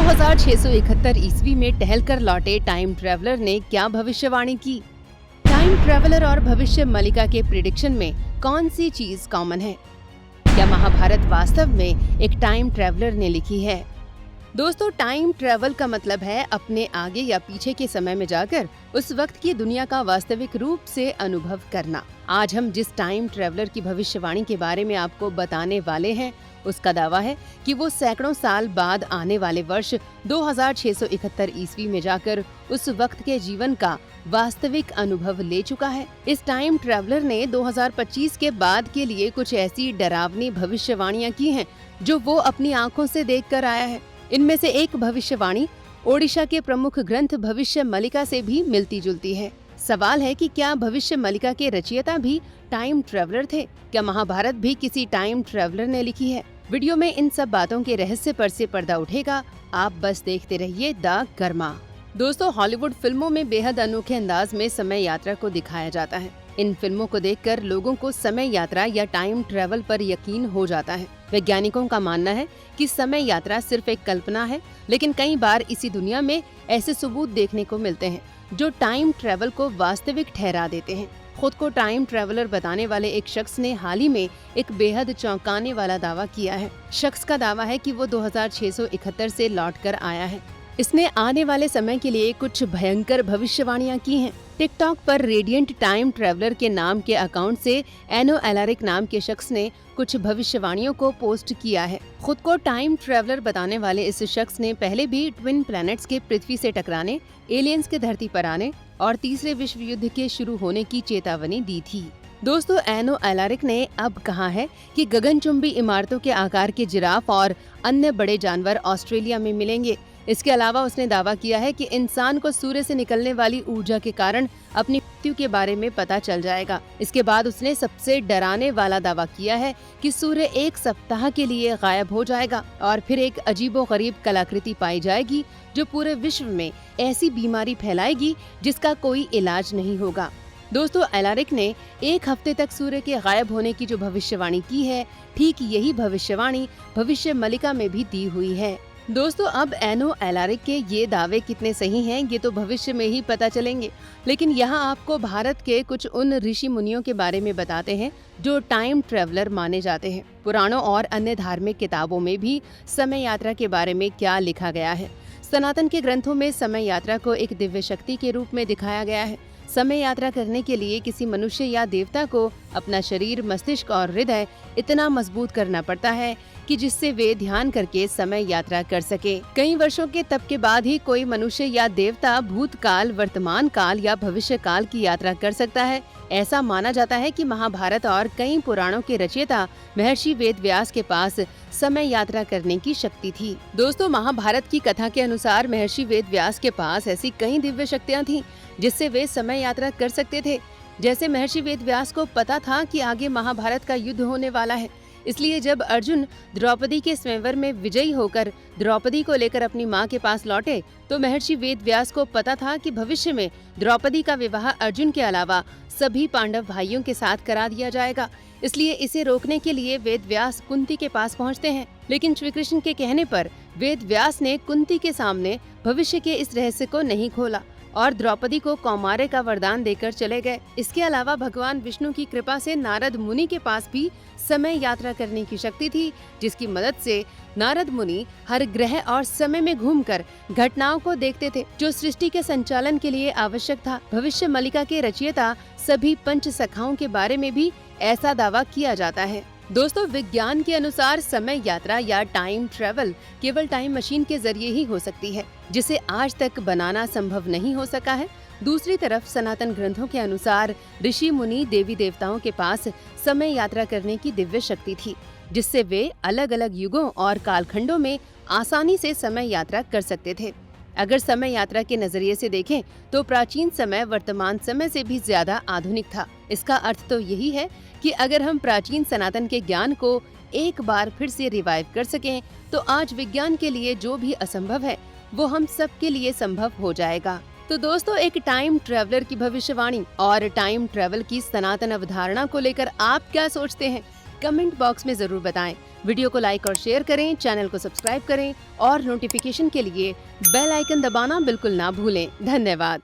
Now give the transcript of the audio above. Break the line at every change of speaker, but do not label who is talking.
2671 ईस्वी में टहलकर लौटे टाइम ट्रेवलर ने क्या भविष्यवाणी की? टाइम ट्रेवलर और भविष्य मलिका के प्रिडिक्शन में कौन सी चीज कॉमन है? क्या महाभारत वास्तव में एक टाइम ट्रेवलर ने लिखी है? दोस्तों, टाइम ट्रेवल का मतलब है अपने आगे या पीछे के समय में जाकर उस वक्त की दुनिया का वास्तविक रूप से अनुभव करना। आज हम जिस टाइम ट्रेवलर की भविष्यवाणी के बारे में आपको बताने वाले हैं, उसका दावा है कि वो सैकड़ों साल बाद आने वाले वर्ष 2671 ईस्वी में जाकर उस वक्त के जीवन का वास्तविक अनुभव ले चुका है। इस टाइम ट्रेवलर ने 2025 के बाद के लिए कुछ ऐसी डरावनी भविष्यवाणियां की हैं जो वो अपनी आंखों से देखकर आया है। इनमें से एक भविष्यवाणी ओडिशा के प्रमुख ग्रंथ भविष्य मलिका से भी मिलती जुलती है। सवाल है कि क्या भविष्य मलिका के रचयिता भी टाइम ट्रेवलर थे? क्या महाभारत भी किसी टाइम ट्रेवलर ने लिखी है? वीडियो में इन सब बातों के रहस्य पर से पर्दा उठेगा। आप बस देखते रहिए द कर्मा। दोस्तों, हॉलीवुड फिल्मों में बेहद अनोखे अंदाज में समय यात्रा को दिखाया जाता है। इन फिल्मों को देखकर लोगों को समय यात्रा या टाइम ट्रेवल पर यकीन हो जाता है। वैज्ञानिकों का मानना है कि समय यात्रा सिर्फ एक कल्पना है, लेकिन कई बार इसी दुनिया में ऐसे सबूत देखने को मिलते हैं जो टाइम ट्रेवल को वास्तविक ठहरा देते हैं। खुद को टाइम ट्रेवलर बताने वाले एक शख्स ने हाल ही में एक बेहद चौंकाने वाला दावा किया है। शख्स का दावा है कि वो 2671 से लौटकर आया है। इसने आने वाले समय के लिए कुछ भयंकर भविष्यवाणियां की हैं। टिकटॉक पर रेडियंट टाइम ट्रेवलर के नाम के अकाउंट से एनो एलारिक नाम के शख्स ने कुछ भविष्यवाणियों को पोस्ट किया है। खुद को टाइम ट्रेवलर बताने वाले इस शख्स ने पहले भी ट्विन प्लैनेट्स के पृथ्वी से टकराने, एलियंस के धरती पर आने और तीसरे विश्व युद्ध के शुरू होने की चेतावनी दी थी। दोस्तों, एनो एलारिक ने अब कहा है कि गगनचुंबी इमारतों के आकार के जिराफ और अन्य बड़े जानवर ऑस्ट्रेलिया में मिलेंगे। इसके अलावा उसने दावा किया है कि इंसान को सूर्य से निकलने वाली ऊर्जा के कारण अपनी मृत्यु के बारे में पता चल जाएगा। इसके बाद उसने सबसे डराने वाला दावा किया है कि सूर्य एक सप्ताह के लिए गायब हो जाएगा और फिर एक अजीबोगरीब कलाकृति पाई जाएगी जो पूरे विश्व में ऐसी बीमारी फैलाएगी जिसका कोई इलाज नहीं होगा। दोस्तों, एलारिक ने एक हफ्ते तक सूर्य के गायब होने की जो भविष्यवाणी की है, ठीक यही भविष्यवाणी भविष्य मलिका में भी दी हुई है। दोस्तों, अब एनो एलारिक के ये दावे कितने सही हैं ये तो भविष्य में ही पता चलेंगे, लेकिन यहाँ आपको भारत के कुछ उन ऋषि मुनियों के बारे में बताते हैं जो टाइम ट्रेवलर माने जाते हैं। पुराणों और अन्य धार्मिक किताबों में भी समय यात्रा के बारे में क्या लिखा गया है। सनातन के ग्रंथों में समय यात्रा को एक दिव्य शक्ति के रूप में दिखाया गया है। समय यात्रा करने के लिए किसी मनुष्य या देवता को अपना शरीर, मस्तिष्क और हृदय इतना मजबूत करना पड़ता है कि जिससे वे ध्यान करके समय यात्रा कर सके। कई वर्षों के तप के बाद ही कोई मनुष्य या देवता भूतकाल, वर्तमान काल या भविष्य काल की यात्रा कर सकता है। ऐसा माना जाता है कि महाभारत और कई पुराणों के रचयिता महर्षि वेदव्यास के पास समय यात्रा करने की शक्ति थी। दोस्तों, महाभारत की कथा के अनुसार महर्षि वेदव्यास के पास ऐसी कई दिव्य शक्तियाँ थीं जिससे वे समय यात्रा कर सकते थे। जैसे महर्षि वेदव्यास को पता था कि आगे महाभारत का युद्ध होने वाला है, इसलिए जब अर्जुन द्रौपदी के स्वयंवर में विजयी होकर द्रौपदी को लेकर अपनी मां के पास लौटे तो महर्षि वेदव्यास को पता था कि भविष्य में द्रौपदी का विवाह अर्जुन के अलावा सभी पांडव भाइयों के साथ करा दिया जाएगा। इसलिए इसे रोकने के लिए वेदव्यास कुंती के पास पहुंचते हैं, लेकिन श्री कृष्ण के कहने पर वेदव्यास ने कुंती के सामने भविष्य के इस रहस्य को नहीं खोला और द्रौपदी को कौमार्य का वरदान देकर चले गए। इसके अलावा भगवान विष्णु की कृपा से नारद मुनि के पास भी समय यात्रा करने की शक्ति थी, जिसकी मदद से नारद मुनि हर ग्रह और समय में घूमकर घटनाओं को देखते थे जो सृष्टि के संचालन के लिए आवश्यक था। भविष्य मलिका के रचयिता सभी पंच सखाओं के बारे में भी ऐसा दावा किया जाता है। दोस्तों, विज्ञान के अनुसार समय यात्रा या टाइम ट्रेवल केवल टाइम मशीन के जरिए ही हो सकती है, जिसे आज तक बनाना संभव नहीं हो सका है। दूसरी तरफ सनातन ग्रंथों के अनुसार ऋषि मुनि, देवी देवताओं के पास समय यात्रा करने की दिव्य शक्ति थी, जिससे वे अलग अलग युगों और कालखंडों में आसानी से समय यात्रा कर सकते थे। अगर समय यात्रा के नजरिए से देखें तो प्राचीन समय वर्तमान समय से भी ज्यादा आधुनिक था। इसका अर्थ तो यही है कि अगर हम प्राचीन सनातन के ज्ञान को एक बार फिर से रिवाइव कर सकें तो आज विज्ञान के लिए जो भी असंभव है वो हम सब के लिए संभव हो जाएगा। तो दोस्तों, एक टाइम ट्रेवलर की भविष्यवाणी और टाइम ट्रेवल की सनातन अवधारणा को लेकर आप क्या सोचते हैं? कमेंट बॉक्स में जरूर बताएं। वीडियो को लाइक और शेयर करें, चैनल को सब्सक्राइब करें और नोटिफिकेशन के लिए बेल आइकन दबाना बिल्कुल ना भूलें। धन्यवाद।